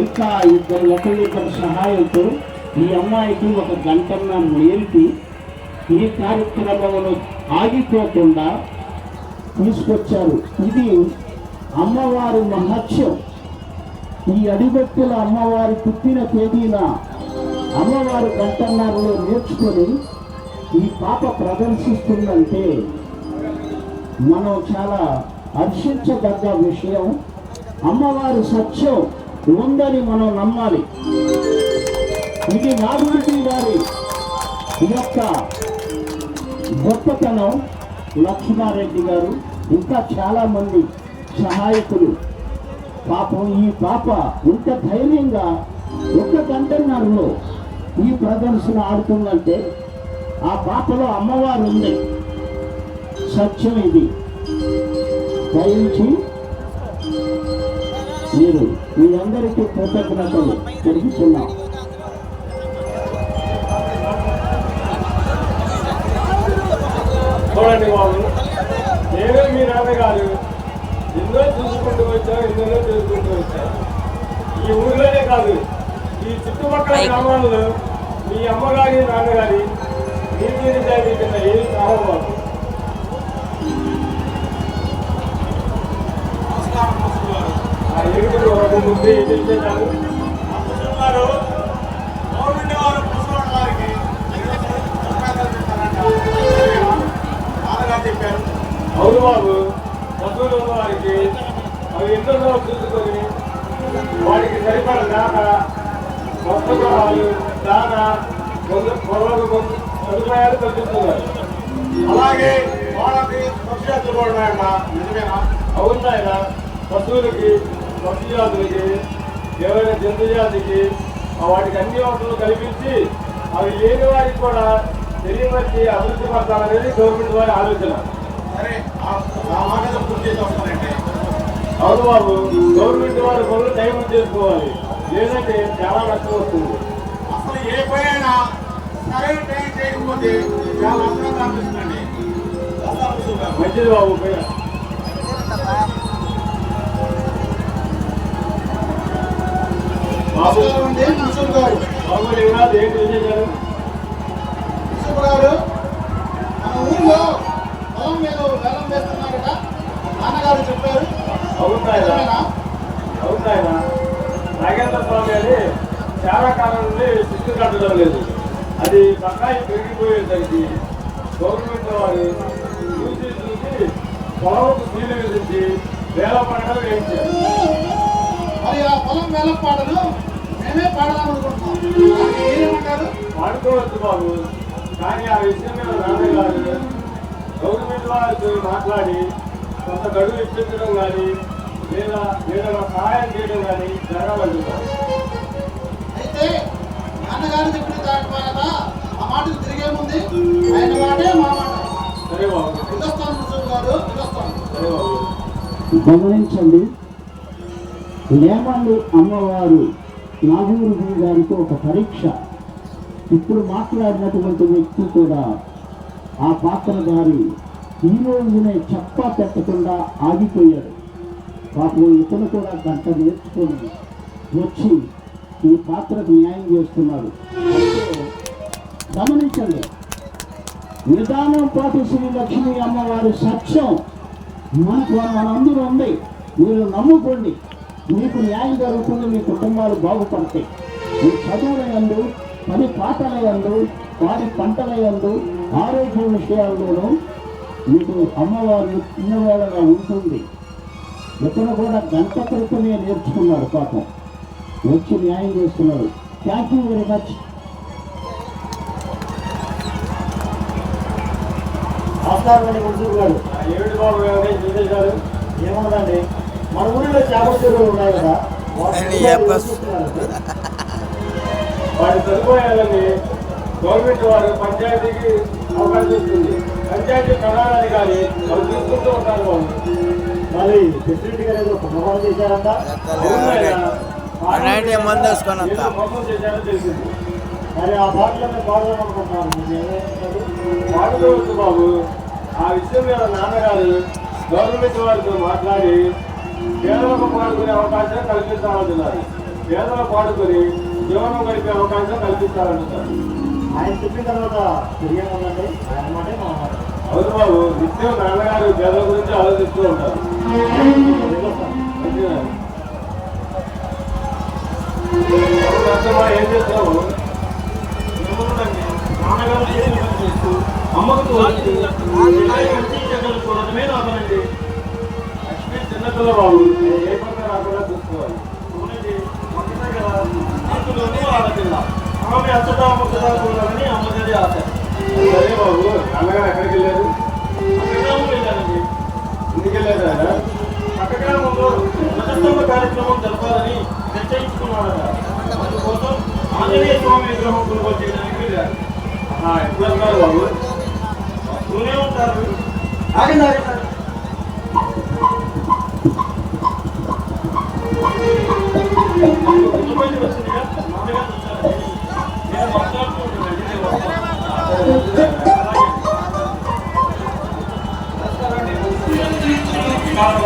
ఇంకా ఒకరిద్దరు సహాయంతో ఈ అమ్మాయికి ఒక గంటన్న నేర్పి ఈ కార్యక్రమంలో ఆగిపోకుండా తీసుకొచ్చారు. ఇది అమ్మవారి మహత్యం. ఈ అడిగొట్టుల అమ్మవారి పుట్టిన తేదీన అమ్మవారి గంటన్నరలో నేర్చుకొని ఈ పాప ప్రదర్శిస్తుందంటే మనం చాలా హర్షించదగ్గ విషయం. అమ్మవారి సత్యం ఉందని మనం నమ్మాలి. ఇది నాగురెడ్డి గారి యొక్క గొప్పతనం. లక్ష్మారెడ్డి గారు ఇంకా చాలా మంది సహాయకులు. పాపం ఈ పాప ఇంత ధైర్యంగా ఒక గంటన్నరలో ఈ ప్రదర్శన ఆడుతుందంటే ఆ పాపలో అమ్మవారు ఉంది. సత్యం ఇది. దయించి మీరు మీ అందరికీ కృతజ్ఞతలు తెలుపుతున్నాం. చూడండి బాబు, నేనే మీ నాన్నగారు ఎన్నో చూసుకుంటూ వచ్చాను, ఎన్నెన్నో తెలుసుకుంటూ వచ్చాను. ఈ ఊర్లోనే కాదు, ఈ చుట్టుపక్కల గ్రామాల్లో మీ అమ్మగారి నాన్నగారి నీతి నిజాయితీ కింద ఏమి కావాలి బాబు. ఆ ఏడుగురు ఒక ముందు ఏం చేశారు చెప్పారు. అవును బాబు, పశువులు ఉన్న వారికి అవి ఎన్నో చూసుకొని వాటికి సరిపడ దాక వస్త్రాలు దాన పొలాలు సదుపాయాలు కల్పిస్తున్నారు. అలాగే వాళ్ళకి పక్షుజాతులు కూడా ఉన్నాయన్నా, నిజమేనా? అవునాయన, పశువులకి పక్షుజాతులకి ఏవైనా జంతు జాతికి వాటికి అన్ని వసతులు కల్పించి అవి లేని వారికి కూడా తెలియవచ్చి అభివృద్ధి పరచాలనేది గవర్నమెంట్ వారి ఆలోచన. అవును బాబు, గవర్నమెంట్ వారి పనులు టైం చేసుకోవాలి, లేదంటే చాలా నష్టం వస్తుంది. అసలు ఏ పైన సరైన టైం చేయకపోతే చాలా నష్టం అనిపిస్తుందండి. మంచిది బాబు. పైన బాబు బాబు యువరాజ్ ఏంటి చేశారు? గారు మన ఊళ్ళో పొలం మీద వేలం వేస్తున్నారట, నాన్నగారు చెప్పారు. అవుతాయన నాగేంద్ర స్వామి అని చాలా కాలం నుండి శిస్తు కట్టడం లేదు. అది బకాయి పెరిగిపోయేసరికి గవర్నమెంట్ వారు చూసి పొలంకు సీలు విధించి వేల పాటలు వేయించారు. మరి ఆ పొలం వేల పాటలు మేమే పాడాలనుకుంటున్నాం. ఏమంటారు? పాడుకోవచ్చు బాబు, కానీ ఆ విషయం మీద నాన్నగారు గవర్నమెంట్ వారితో మాట్లాడి కొంత గడువు ఇప్పించడం కానీ లేదా ఏదైనా సహాయం చేయడం కానీ జరగాలంటున్నారు. అయితే నాన్నగారు చెప్పిన దాని మీద ఆ మాటలు తిరిగేముంది, ఆయన మాటే మా మాట. సరే బాబు. గారు సరే బాబు. గమనించండి, లేమండి అమ్మవారు నాగూరు గారికి ఒక పరీక్ష. ఇప్పుడు మాట్లాడినటువంటి వ్యక్తి కూడా ఆ పాత్రధారి ఈ రోజునే చెప్పా పెట్టకుండా ఆగిపోయాడు. పాపం ఇతను కూడా గంట నేర్చుకొని వచ్చి ఈ పాత్రకు న్యాయం చేస్తున్నాడు. గమనించండి, నిదానం పాటు శ్రీ లక్ష్మీ అమ్మవారి సత్యం మనందరూ ఉంది. మీరు నమ్ముకోండి, మీకు న్యాయం జరుగుతుంది, మీ కుటుంబాలు బాగుపడతాయి. మీ చదువుల యందు, పని పాటల యందు, వారి పంటల యందు, ఆరోగ్య విషయాల్లోనూ మీకు అమ్మవారు చిన్నవేళగా ఉంటుంది. ఇతను కూడా గంట క్రితమే నేర్చుకున్నాడు, పాపం వచ్చి న్యాయం చేస్తున్నాడు. Thank you very much. ఆస్థానండి మున్సూరు గారు. ఏమిటి బాబు చూసేశారు? ఏమన్నదండి, మన ఊరిలో చేపల చెరువులు ఉన్నాయి కదా, వాటి సదుపాయాలని గవర్నమెంట్ వారు పంచాయతీకి అవకాశం ఇస్తుంది. పంచాయతీ ప్రధానాధికారి వాళ్ళు తీసుకుంటూ ఉంటారు. వాళ్ళు మరి ప్రెసిడెంట్ గారు ఏదో ప్రమాణం చేశారంట. మోసం చేశారో తెలిసింది. మరి ఆ బాటలోనే పాడదాం అనుకుంటున్నాను. పాడుకోవచ్చు బాబు. ఆ విషయం మీద నాన్నగారు గవర్నమెంట్ వారితో మాట్లాడి పేదలకు పాడుకునే అవకాశం కల్పించాలంటున్నారు. పేదలు పాడుకొని జీవనం గడిపే అవకాశం కల్పిస్తారంట సార్. ఆయన చెప్పిన తర్వాత తిరిగేముందండి, ఆయన మాటే మా మాట. అవును బాబు, నిత్యం నాన్నగారు పేదల గురించి ఆలోచిస్తూ ఉంటారు. మంచిగా. అమ్మా, ఏం చేస్తావు? ఏముందండి, నాన్నగారు చేసిన పని చేస్తూ అమ్మకు తోడుతూ మంచి చెడ్డలు చూడటమే నా పనండి. లక్ష్మి చిన్నపిల్ల బాబు, ఏ పక్క రాకుండా చూసుకోవాలి. అవునండి, మొన్ననే కదా అందులోనూ ఆడపిల్ల. ఆమె అచ్చటా ముచ్చటా చూడాలని అమ్మగారి ఆశ. సరే బాబు, నాన్నగారు ఎక్కడికి వెళ్ళారు? పక్కగ్రామం వెళ్ళానండి. ఇంటికి వెళ్ళారు ఆయన? పక్కగ్రామంలో ధ్వజస్తంభ కార్యక్రమం జరపాలని నిశ్చయించుకున్నాడట. అందుకోసం ఆంజనేయ స్వామి విగ్రహం కొనుగోలు చేయడానికి వెళ్ళారు. ఎప్పుడు వెళ్తారు బాబు? వస్తూనే ఉంటారు. ఆగండి ఆగండి. గుర్తుపట్టి వచ్చిందిగా, నాన్నగారు వచ్చారండి. నేను మాట్లాడుతూ ఉంటానండి, నేను వస్తాను. అలాగే.